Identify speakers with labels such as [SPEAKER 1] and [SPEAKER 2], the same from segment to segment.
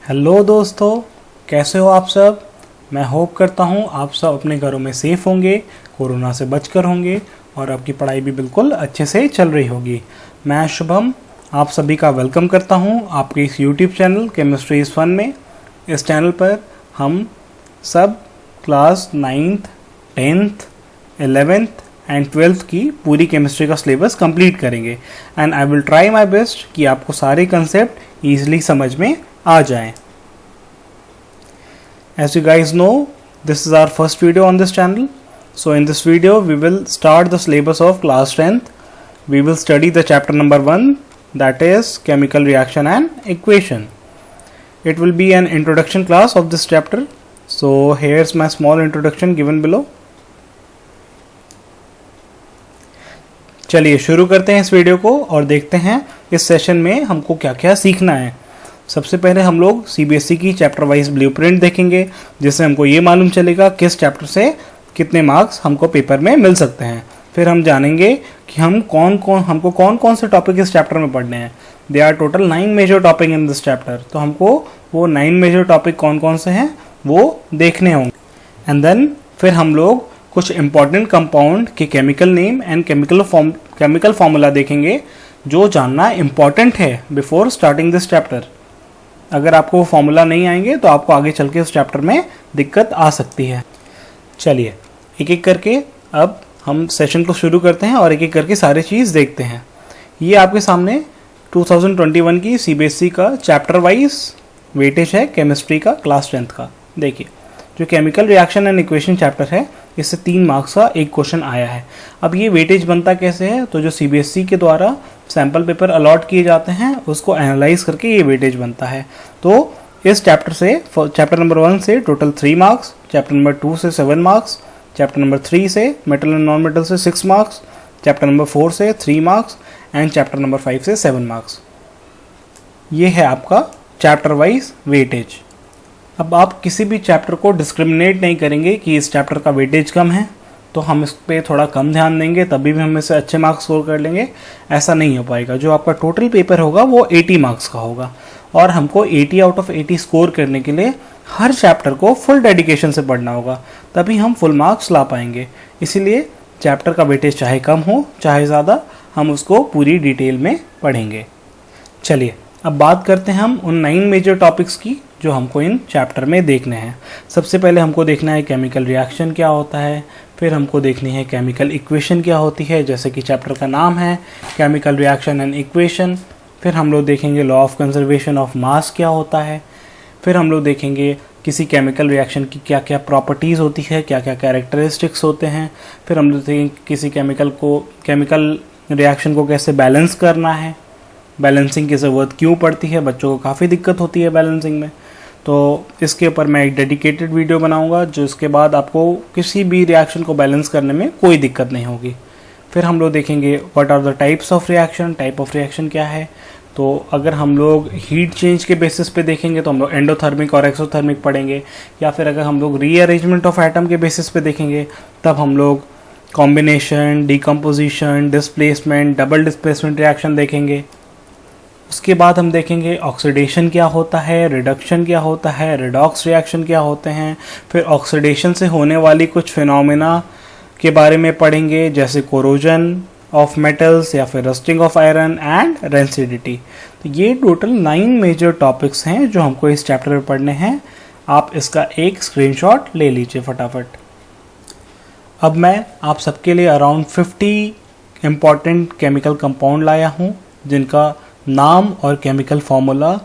[SPEAKER 1] Hello दोस्तों, कैसे हो आप सब। मैं होप करता हूँ आप सब अपने घरों में सेफ़ होंगे, कोरोना से बचकर होंगे और आपकी पढ़ाई भी बिल्कुल अच्छे से चल रही होगी। मैं शुभम आप सभी का वेलकम करता हूँ आपके इस YouTube channel chemistry is fun में। इस चैनल पर हम सब class 9th, 10th, 11th and 12th की पूरी केमिस्ट्री का सिलेबस कंप्लीट करेंगे and I will try my best कि आपको सारे कंसेप्ट ईजिली समझ में आ जाएं। As you guys know, this is our first video on this channel. So in this video, we will start the syllabus of class 10th. We will study the chapter number 1, that is chemical reaction and equation. It will be an introduction class of this chapter. So here's my small introduction given below. चलिए शुरू करते हैं इस video को और देखते हैं इस सेशन में हमको क्या क्या सीखना है। सबसे पहले हम लोग सीबीएसई की चैप्टर वाइज ब्लूप्रिंट देखेंगे, जिससे हमको ये मालूम चलेगा किस चैप्टर से कितने मार्क्स हमको पेपर में मिल सकते हैं। फिर हम जानेंगे कि हमको कौन कौन से टॉपिक इस चैप्टर में पढ़ने हैं। They are total 9 major topic in this chapter, तो हमको वो 9 मेजर टॉपिक कौन कौन से हैं वो देखने होंगे। एंड देन फिर हम लोग कुछ इंपॉर्टेंट कंपाउंड के chemical name and chemical formula देखेंगे, जो जानना इम्पॉर्टेंट है बिफोर स्टार्टिंग दिस चैप्टर। अगर आपको वो फॉर्मूला नहीं आएंगे तो आपको आगे चल के उस चैप्टर में दिक्कत आ सकती है। चलिए एक एक करके अब हम सेशन को शुरू करते हैं और एक एक करके सारी चीज़ देखते हैं। ये आपके सामने 2021 की सीबीएसई का चैप्टर वाइज वेटेज है केमिस्ट्री का क्लास 10th का। देखिए, जो chemical reaction and equation chapter है, इससे 3 मार्क्स का एक क्वेश्चन आया है। अब ये वेटेज बनता कैसे है, तो जो सीबीएसई के द्वारा सैम्पल पेपर अलॉट किए जाते हैं उसको एनालाइज करके ये वेटेज बनता है। तो इस चैप्टर नंबर 1 से टोटल 3 मार्क्स, चैप्टर नंबर 2 से 7 मार्क्स, चैप्टर नंबर 3 से मेटल एंड नॉन मेटल से 6 मार्क्स, चैप्टर नंबर 4 से 3 मार्क्स एंड चैप्टर नंबर 5 से 7 मार्क्स। ये है आपका चैप्टर वाइज वेटेज। अब आप किसी भी चैप्टर को डिस्क्रिमिनेट नहीं करेंगे कि इस चैप्टर का वेटेज कम है तो हम इस पर थोड़ा कम ध्यान देंगे तभी भी हम इससे अच्छे मार्क्स स्कोर कर लेंगे, ऐसा नहीं हो पाएगा। जो आपका टोटल पेपर होगा वो 80 मार्क्स का होगा और हमको 80 आउट ऑफ 80 स्कोर करने के लिए हर चैप्टर को फुल डेडिकेशन से पढ़ना होगा, तभी हम फुल मार्क्स ला पाएंगे। इसीलिए चैप्टर का वेटेज चाहे कम हो चाहे ज़्यादा, हम उसको पूरी डिटेल में पढ़ेंगे। चलिए अब बात करते हैं हम उन 9 मेजर टॉपिक्स की जो हमको इन चैप्टर में देखने हैं। सबसे पहले हमको देखना है केमिकल रिएक्शन क्या होता है, फिर हमको देखनी है केमिकल इक्वेशन क्या होती है, जैसे कि चैप्टर का नाम है केमिकल रिएक्शन एंड इक्वेशन। फिर हम लोग देखेंगे law of conservation of mass क्या होता है। फिर हम लोग देखेंगे किसी केमिकल रिएक्शन की क्या क्या प्रॉपर्टीज़ होती है, क्या क्या कैरेक्टरिस्टिक्स होते हैं। फिर हम लोग देखेंगे किसी केमिकल रिएक्शन को कैसे बैलेंस करना है, बैलेंसिंग की ज़रूरत क्यों पड़ती है, बच्चों को काफ़ी दिक्कत होती है बैलेंसिंग में। तो इसके ऊपर मैं एक डेडिकेटेड वीडियो बनाऊंगा, जो इसके बाद आपको किसी भी रिएक्शन को बैलेंस करने में कोई दिक्कत नहीं होगी। फिर हम लोग देखेंगे what are the types of reaction, type of reaction क्या है। तो अगर हम लोग हीट चेंज के बेसिस पे देखेंगे तो हम लोग एंडोथर्मिक और एक्सोथर्मिक पढ़ेंगे, या फिर अगर हम लोग रीअरेंजमेंट ऑफ एटम के बेसिस पे देखेंगे तब हम लोग combination, decomposition, displacement, double displacement reaction देखेंगे। उसके बाद हम देखेंगे ऑक्सीडेशन क्या होता है, रिडक्शन क्या होता है, रिडॉक्स रिएक्शन क्या होते हैं। फिर ऑक्सीडेशन से होने वाली कुछ फिनोमेना के बारे में पढ़ेंगे, जैसे कोरोजन ऑफ मेटल्स या फिर rusting of iron and rancidity. तो ये टोटल 9 मेजर टॉपिक्स हैं जो हमको इस चैप्टर में पढ़ने हैं। आप इसका एक स्क्रीनशॉट ले लीजिए फटाफट। अब मैं आप सबके लिए अराउंड 50 इम्पॉर्टेंट केमिकल कंपाउंड लाया हूँ, जिनका नाम और केमिकल फार्मूला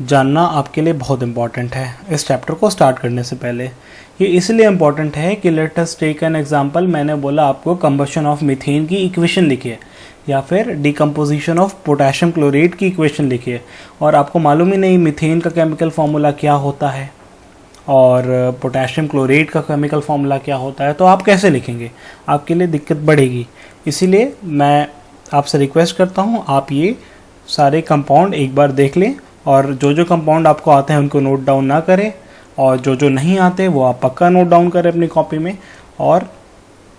[SPEAKER 1] जानना आपके लिए बहुत इम्पॉर्टेंट है इस चैप्टर को स्टार्ट करने से पहले। ये इसलिए इम्पॉर्टेंट है कि let us take an example. मैंने बोला आपको कंबशन ऑफ मीथेन की इक्वेशन लिखिए या फिर डिकम्पोजिशन ऑफ पोटेशियम क्लोराइड की इक्वेशन लिखिए, और आपको मालूम ही नहीं मीथेन का केमिकल फार्मूला क्या होता है और पोटेशियम क्लोराइड का केमिकल फार्मूला क्या होता है, तो आप कैसे लिखेंगे, आपके लिए दिक्कत बढ़ेगी। इसीलिए मैं आपसे रिक्वेस्ट करता हूँ आप ये सारे कंपाउंड एक बार देख लें, और जो जो कंपाउंड आपको आते हैं उनको नोट डाउन ना करें, और जो जो नहीं आते वो आप पक्का नोट डाउन करें अपनी कॉपी में, और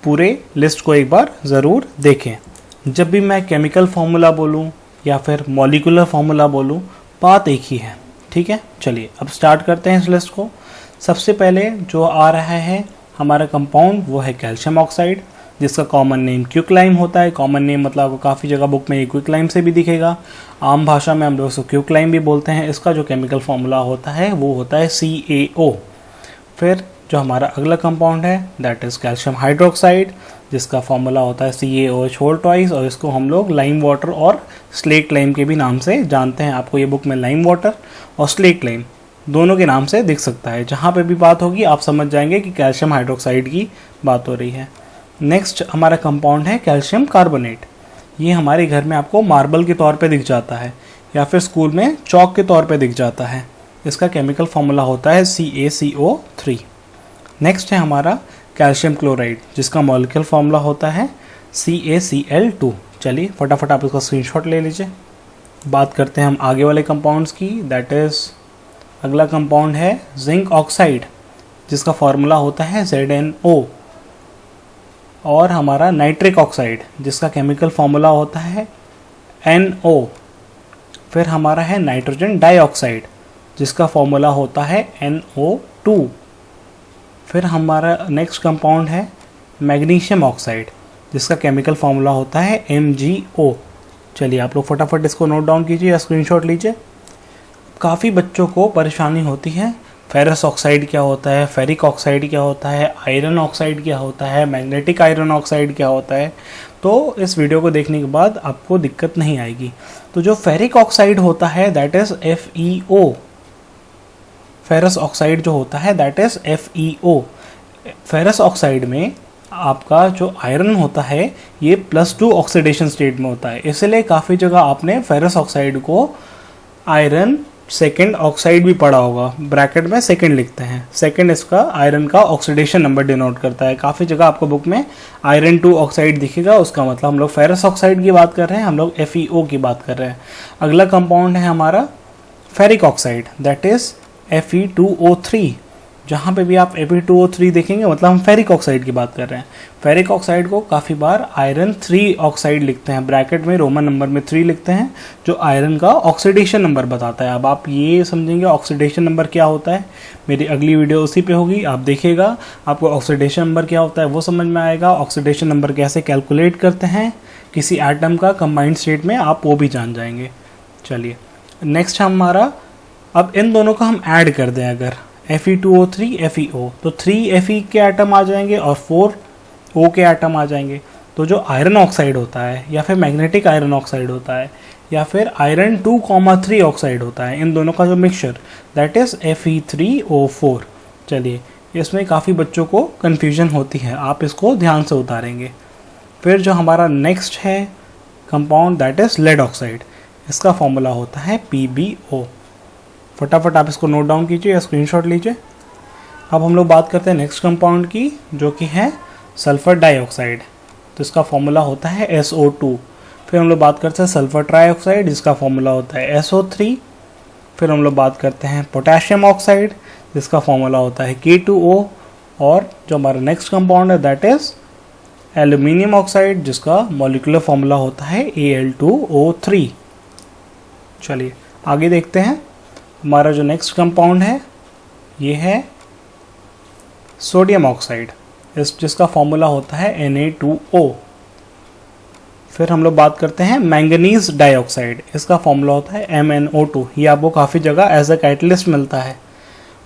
[SPEAKER 1] पूरे लिस्ट को एक बार ज़रूर देखें। जब भी मैं केमिकल फार्मूला बोलूँ या फिर मॉलिक्यूलर फार्मूला बोलूँ, बात एक ही है। ठीक है, चलिए अब स्टार्ट करते हैं इस लिस्ट को। सबसे पहले जो आ रहा है हमारा कंपाउंड वो है कैल्शियम ऑक्साइड, जिसका कॉमन नेम क्विकलाइम होता है। कॉमन नेम मतलब आपको काफ़ी जगह बुक में ये क्विकलाइम से भी दिखेगा, आम भाषा में हम लोग इसको क्विकलाइम भी बोलते हैं। इसका जो केमिकल फॉर्मूला होता है वो होता है CaO। फिर जो हमारा अगला कंपाउंड है दैट इज़ कैल्शियम हाइड्रोक्साइड, जिसका फॉर्मूला होता है CaOH होल ट्वाइस, और इसको हम लोग लाइम वाटर और स्लेट लाइम के भी नाम से जानते हैं। आपको ये बुक में लाइम वाटर और स्लेट लाइम दोनों के नाम से दिख सकता है। जहाँ पे भी बात होगी आप समझ जाएंगे कि कैल्शियम हाइड्रोक्साइड की बात हो रही है। नेक्स्ट हमारा कंपाउंड है कैल्शियम कार्बोनेट। ये हमारे घर में आपको मार्बल के तौर पे दिख जाता है या फिर स्कूल में चौक के तौर पे दिख जाता है। इसका केमिकल फॉर्मूला होता है CaCO3। नेक्स्ट है हमारा कैल्शियम क्लोराइड, जिसका मॉलिक्यूलर फॉर्मूला होता है CaCl2। चलिए फटाफट आप इसका स्क्रीनशॉट ले लीजिए। बात करते हैं हम आगे वाले कंपाउंड्स की, दैट इज़ अगला कंपाउंड है जिंक ऑक्साइड, जिसका फॉर्मूला होता है ZnO। और हमारा नाइट्रिक ऑक्साइड, जिसका केमिकल फॉर्मूला होता है NO। फिर हमारा है नाइट्रोजन डाइऑक्साइड, जिसका फॉर्मूला होता है NO2। फिर हमारा नेक्स्ट कंपाउंड है मैग्नीशियम ऑक्साइड, जिसका केमिकल फॉर्मूला होता है MgO। चलिए आप लोग फटाफट इसको नोट डाउन कीजिए या स्क्रीनशॉट लीजिए। काफ़ी बच्चों को परेशानी होती है, फेरस ऑक्साइड क्या होता है, फेरिक ऑक्साइड क्या होता है, आयरन ऑक्साइड क्या होता है, मैग्नेटिक आयरन ऑक्साइड क्या होता है। तो इस वीडियो को देखने के बाद आपको दिक्कत नहीं आएगी। तो जो फेरिक ऑक्साइड होता है that is FeO। Ferrous oxide जो होता है that is FeO। Ferrous oxide में आपका जो आयरन होता है ये +2 ऑक्सीडेशन स्टेट में होता है, इसलिए काफ़ी जगह आपने फेरस ऑक्साइड को आयरन सेकेंड ऑक्साइड भी पढ़ा होगा, ब्रैकेट में सेकेंड लिखते हैं। सेकेंड इसका आयरन का ऑक्सीडेशन नंबर डिनोट करता है। काफ़ी जगह आपको बुक में आयरन 2 ऑक्साइड दिखेगा, उसका मतलब हम लोग फेरस ऑक्साइड की बात कर रहे हैं, हम लोग FeO की बात कर रहे हैं। अगला कंपाउंड है हमारा ferric oxide that is Fe2O3। जहाँ पे भी आप Fe2O3 देखेंगे मतलब हम फेरिक ऑक्साइड की बात कर रहे हैं। फेरिक ऑक्साइड को काफ़ी बार आयरन 3 ऑक्साइड लिखते हैं, ब्रैकेट में रोमन नंबर में 3 लिखते हैं, जो आयरन का ऑक्सीडेशन नंबर बताता है। अब आप ये समझेंगे ऑक्सीडेशन नंबर क्या होता है, मेरी अगली वीडियो उसी पे होगी, आप देखिएगा आपको ऑक्सीडेशन नंबर क्या होता है वो समझ में आएगा। ऑक्सीडेशन नंबर कैसे कैलकुलेट करते हैं किसी एटम का कंबाइंड स्टेट में, आप वो भी जान जाएंगे। चलिए नेक्स्ट हमारा, अब इन दोनों को हम ऐड कर दें अगर Fe2O3 FeO, तो 3 Fe के आइटम आ जाएंगे और 4 O के आइटम आ जाएंगे। तो जो आयरन ऑक्साइड होता है या फिर मैग्नेटिक आयरन ऑक्साइड होता है या फिर आयरन 2,3 ऑक्साइड होता है, इन दोनों का जो मिक्सचर दैट इज़ Fe3O4। चलिए इसमें काफ़ी बच्चों को कन्फ्यूजन होती है, आप इसको ध्यान से उतारेंगे। फिर जो हमारा नेक्स्ट है compound that is lead oxide, इसका फॉर्मूला होता है PbO। फटाफट आप इसको नोट डाउन कीजिए या स्क्रीनशॉट लीजिए। अब हम लोग बात करते हैं नेक्स्ट कंपाउंड की, जो कि है सल्फर डाइऑक्साइड, तो इसका फॉर्मूला होता है SO2। फिर हम लोग बात करते हैं सल्फर ट्राइऑक्साइड, जिसका फॉर्मूला होता है SO3। फिर हम लोग बात करते हैं पोटेशियम ऑक्साइड, जिसका फॉर्मूला होता है K2O। और जो हमारा नेक्स्ट कंपाउंड है दैट इज़ एल्यूमिनियम ऑक्साइड, जिसका मॉलिक्यूलर फॉर्मूला होता है Al2O3। चलिए आगे देखते हैं। हमारा जो नेक्स्ट कंपाउंड है ये है सोडियम ऑक्साइड, जिसका फॉर्मूला होता है Na2O। फिर हम लोग बात करते हैं मैंगनीज डाइऑक्साइड, इसका फॉर्मूला होता है MnO2। ये आपको काफ़ी जगह एज अ कैटलिस्ट मिलता है।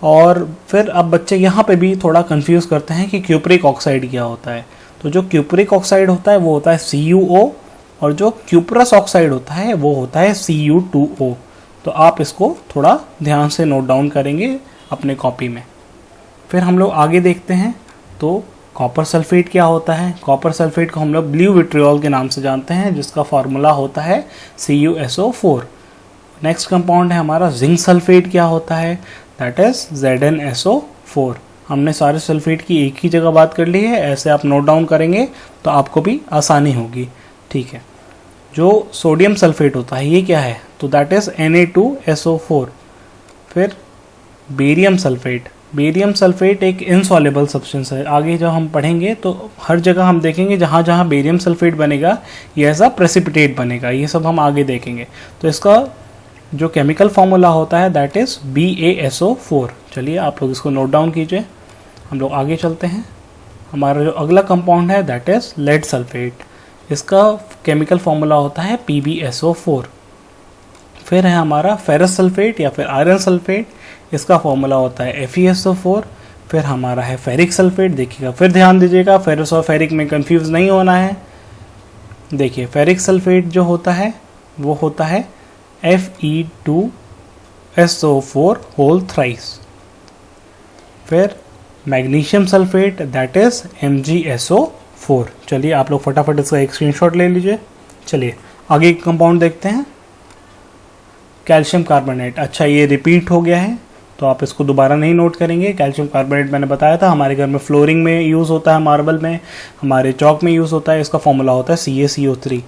[SPEAKER 1] और फिर अब बच्चे यहाँ पे भी थोड़ा कंफ्यूज करते हैं कि क्यूप्रिक ऑक्साइड क्या होता है। तो जो क्यूप्रिक ऑक्साइड होता है वो होता है CuO, और जो क्यूप्रस ऑक्साइड होता है वो होता है Cu2O। तो आप इसको थोड़ा ध्यान से नोट डाउन करेंगे अपने कॉपी में। फिर हम लोग आगे देखते हैं तो कॉपर सल्फेट क्या होता है। कॉपर सल्फेट को हम लोग ब्लू विट्रियोल के नाम से जानते हैं, जिसका फार्मूला होता है CuSO4। नेक्स्ट कंपाउंड है हमारा जिंक सल्फेट, क्या होता है दैट इज ZnSO4। हमने सारे सल्फेट की एक ही जगह बात कर ली है, ऐसे आप नोट डाउन करेंगे तो आपको भी आसानी होगी। ठीक है, जो सोडियम सल्फेट होता है ये क्या है, तो दैट इज़ Na2SO4। फिर बेरियम सल्फेट, बेरियम सल्फेट एक इनसॉल्युबल सब्सटेंस है। आगे जब हम पढ़ेंगे तो हर जगह हम देखेंगे जहाँ जहाँ बेरियम सल्फेट बनेगा ये ऐसा प्रेसिपिटेट बनेगा, ये सब हम आगे देखेंगे। तो इसका जो केमिकल फॉर्मूला होता है दैट इज़ BaSO4। चलिए आप लोग इसको नोट डाउन कीजिए, हम लोग आगे चलते हैं। हमारा जो अगला कंपाउंड है दैट इज़ लेड सल्फेट, इसका केमिकल फॉर्मूला होता है PbSO4। फिर है हमारा फेरस सल्फेट या फिर आयरन सल्फेट, इसका फॉर्मूला होता है FeSO4। फिर हमारा है फेरिक सल्फेट, देखिएगा फिर ध्यान दीजिएगा, फेरस और फेरिक में कंफ्यूज नहीं होना है। देखिए फेरिक सल्फेट जो होता है वो होता है Fe2SO4 होल थ्राइस। फिर magnesium sulphate that is MgSO4। चलिए आप लोग फटाफट इसका एक स्क्रीनशॉट ले लीजिए। चलिए आगे कंपाउंड देखते हैं, कैल्शियम कार्बोनेट। अच्छा ये रिपीट हो गया है तो आप इसको दोबारा नहीं नोट करेंगे। कैल्शियम कार्बोनेट मैंने बताया था हमारे घर में फ्लोरिंग में यूज़ होता है, मार्बल में, हमारे चौक में यूज़ होता है। इसका फॉर्मूला होता है CaCO3।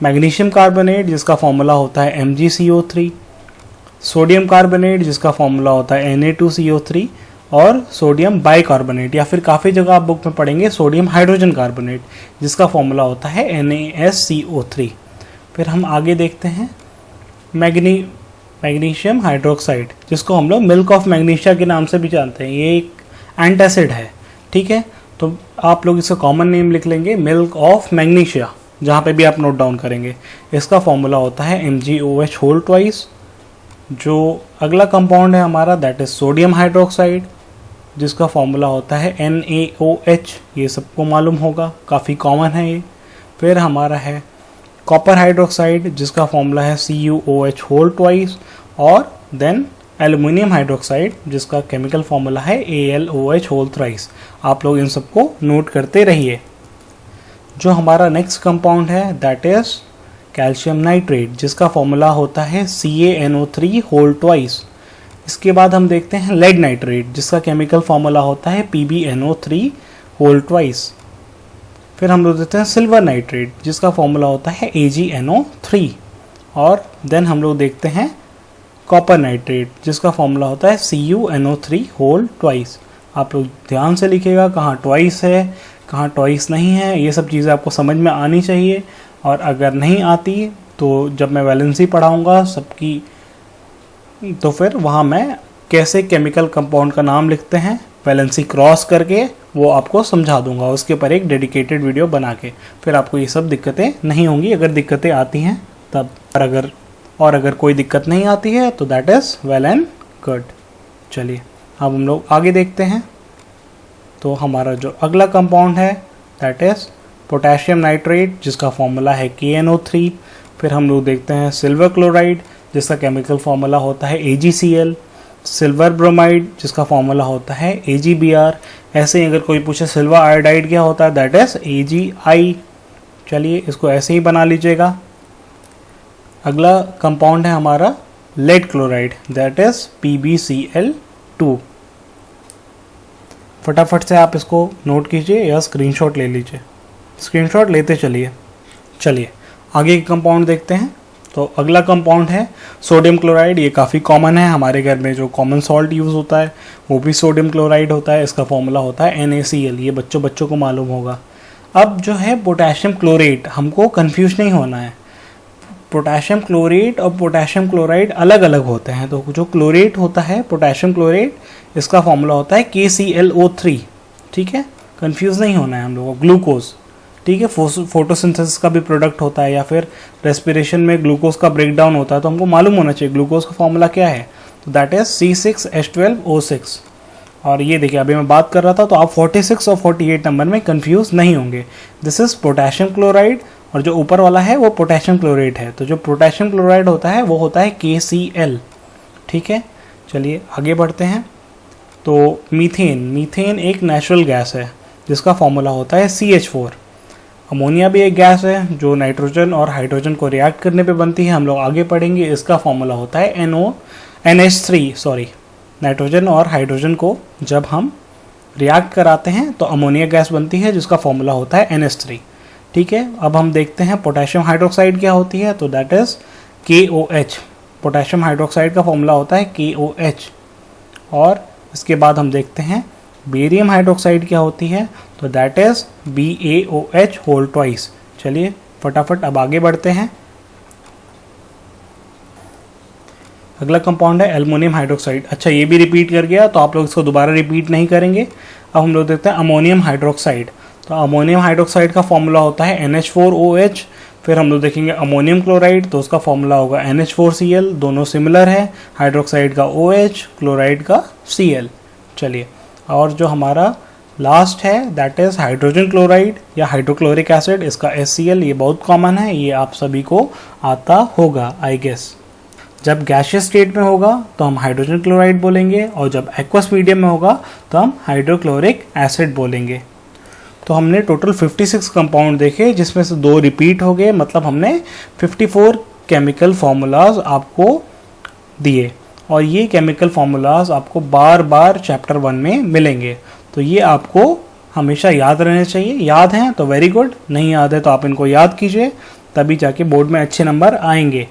[SPEAKER 1] मैग्नीशियम कार्बोनेट जिसका फॉर्मूला होता है MgCO3। सोडियम कार्बोनेट जिसका फॉर्मूला होता है Na2CO3। और सोडियम बाइकार्बोनेट या फिर काफ़ी जगह आप बुक में पढ़ेंगे सोडियम हाइड्रोजन कार्बोनेट जिसका फॉर्मूला होता है NaSCO3। फिर हम आगे देखते हैं मैग्नीशियम हाइड्रोक्साइड, जिसको हम लोग मिल्क ऑफ मैग्नीशिया के नाम से भी जानते हैं। ये एक एंटासिड है, ठीक है, तो आप लोग इसका कॉमन नेम लिख लेंगे मिल्क ऑफ मैग्नीशिया, जहाँ पे भी आप नोट डाउन करेंगे। इसका फॉर्मूला होता है MgOH होल ट्वाइस। जो अगला कंपाउंड है हमारा दैट इज सोडियम हाइड्रोक्साइड, जिसका फॉर्मूला होता है NaOH। ये सबको मालूम होगा, काफ़ी कॉमन है ये। फिर हमारा है कॉपर हाइड्रोक्साइड जिसका फॉर्मूला है CuOH होल ट्वाइस। और देन एल्युमिनियम हाइड्रोक्साइड जिसका केमिकल फॉर्मूला है AlOH होल थ्राइस। आप लोग इन सबको नोट करते रहिए। जो हमारा नेक्स्ट कंपाउंड है दैट इज कैल्शियम नाइट्रेट जिसका फॉर्मूला होता है CaNO3 होल ट्वाइस। इसके बाद हम देखते हैं लेड नाइट्रेट जिसका केमिकल फॉर्मूला होता है PbNO3 होल ट्वाइस। फिर हम लोग देखते हैं सिल्वर नाइट्रेट जिसका फॉर्मूला होता है AgNO3। और देन हम लोग देखते हैं कॉपर नाइट्रेट जिसका फॉर्मूला होता है CuNO3 होल ट्वाइस। आप लोग ध्यान से लिखिएगा कहाँ ट्वाइस है कहाँ ट्वाइस नहीं है, ये सब चीज़ें आपको समझ में आनी चाहिए। और अगर नहीं आती तो जब मैं वैलेंसी पढ़ाऊँगा सबकी, तो फिर वहाँ मैं कैसे केमिकल कंपाउंड का नाम लिखते हैं वैलेंसी क्रॉस करके वो आपको समझा दूंगा, उसके ऊपर एक डेडिकेटेड वीडियो बना के। फिर आपको ये सब दिक्कतें नहीं होंगी अगर दिक्कतें आती हैं तब। और अगर कोई दिक्कत नहीं आती है तो that is well and good. चलिए अब हम लोग आगे देखते हैं। तो हमारा जो अगला कंपाउंड है दैट इज़ पोटेशियम नाइट्रेट जिसका फॉर्मूला है KNO3। फिर हम लोग देखते हैं सिल्वर क्लोराइड जिसका केमिकल फॉर्मूला होता है AgCl। सिल्वर ब्रोमाइड जिसका फॉर्मूला होता है AgBr। ऐसे ही अगर कोई पूछे सिल्वर आयोडाइड क्या होता है दैट इज AgI। चलिए इसको ऐसे ही बना लीजिएगा। अगला कंपाउंड है हमारा lead chloride that is PbCl2। फटाफट से आप इसको नोट कीजिए या स्क्रीनशॉट ले लीजिए, स्क्रीनशॉट लेते चलिए। चलिए आगे के कंपाउंड देखते हैं। तो अगला कंपाउंड है सोडियम क्लोराइड। ये काफ़ी कॉमन है हमारे घर में, जो कॉमन सॉल्ट यूज़ होता है वो भी सोडियम क्लोराइड होता है। इसका फॉर्मूला होता है NaCl। ये बच्चों को मालूम होगा। अब जो है पोटेशियम क्लोरेट, हमको कंफ्यूज नहीं होना है। पोटेशियम क्लोरेट और पोटेशियम क्लोराइड अलग अलग होते हैं। तो जो क्लोरेट होता है पोटेशियम क्लोरेट, इसका फॉर्मूला होता है KClO3। ठीक है, कंफ्यूज नहीं होना है हम लोगों को। ग्लूकोज, ठीक है, फोटोसिंथेसिस का भी प्रोडक्ट होता है या फिर रेस्पिरेशन में ग्लूकोज का ब्रेकडाउन होता है, तो हमको मालूम होना चाहिए ग्लूकोज का फॉर्मूला क्या है। तो दैट इज C6H12O6। और ये देखिए अभी मैं बात कर रहा था तो आप 46 और 48 नंबर में कंफ्यूज नहीं होंगे। दिस इज पोटेशियम क्लोराइड और जो ऊपर वाला है वो पोटेशियम क्लोरेट है। तो जो पोटेशियम क्लोराइड होता है वो होता है KCl। ठीक है, चलिए आगे बढ़ते हैं। तो मीथेन एक नेचुरल गैस है जिसका फॉर्मूला होता है CH4। अमोनिया भी एक गैस है जो नाइट्रोजन और हाइड्रोजन को रिएक्ट करने पे बनती है, हम लोग आगे पढ़ेंगे। इसका फॉर्मूला होता है NH3। नाइट्रोजन और हाइड्रोजन को जब हम रिएक्ट कराते हैं तो अमोनिया गैस बनती है जिसका फॉर्मूला होता है NH3। ठीक है, अब हम देखते हैं पोटेशियम हाइड्रोक्साइड क्या होती है। तो that is KOH। Potassium hydroxide का फॉर्मूला होता है KOH। और इसके बाद हम देखते हैं बेरियम हाइड्रोक्साइड क्या होती है। तो that is BaOH whole twice. चलिए फटाफट अब आगे बढ़ते हैं। अगला कंपाउंड है एल्युमिनियम हाइड्रोक्साइड। अच्छा, ये भी रिपीट कर गया तो आप लोग इसको दोबारा रिपीट नहीं करेंगे। अब हम लोग देखते हैं अमोनियम हाइड्रोक्साइड। तो अमोनियम हाइड्रोक्साइड का फॉर्मूला होता है NH4OH। फिर हम लोग देखेंगे अमोनियम क्लोराइड, तो उसका फॉर्मूला होगा NH4Cl। दोनों सिमिलर है, हाइड्रोक्साइड का OH, क्लोराइड का Cl। चलिए, और जो हमारा लास्ट है दैट इज हाइड्रोजन क्लोराइड या हाइड्रोक्लोरिक एसिड, इसका HCl। ये बहुत कॉमन है, ये आप सभी को आता होगा आई गेस। जब गैसियस स्टेट में होगा तो हम हाइड्रोजन क्लोराइड बोलेंगे, और जब एक्वस मीडियम में होगा तो हम हाइड्रोक्लोरिक एसिड बोलेंगे। तो हमने टोटल 56 कंपाउंड देखे, जिसमें से 2 रिपीट हो गए, मतलब हमने 54 केमिकल फार्मूलाज आपको दिए, और ये केमिकल फार्मूलाज आपको बार बार चैप्टर 1 में मिलेंगे। तो ये आपको हमेशा याद रहने चाहिए। याद हैं तो वेरी गुड, नहीं याद है तो आप इनको याद कीजिए, तभी जाके बोर्ड में अच्छे नंबर आएंगे।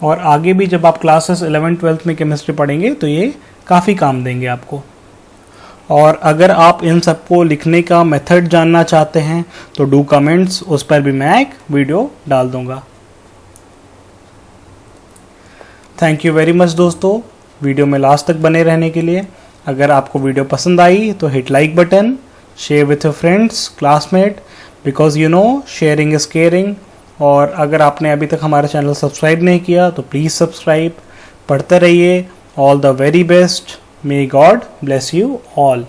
[SPEAKER 1] और आगे भी जब आप क्लासेस 11th-12th में केमिस्ट्री पढ़ेंगे तो ये काफ़ी काम देंगे आपको। और अगर आप इन सबको लिखने का मेथड जानना चाहते हैं तो डू कमेंट्स, उस पर भी मैं एक वीडियो डाल दूंगा। थैंक यू वेरी मच दोस्तों, वीडियो में लास्ट तक बने रहने के लिए। अगर आपको वीडियो पसंद आई तो hit like button, share with your friends, classmate, because you know sharing is caring. और अगर आपने अभी तक हमारा चैनल सब्सक्राइब नहीं किया तो प्लीज़ सब्सक्राइब। पढ़ते रहिए। All the very best. May God bless you all.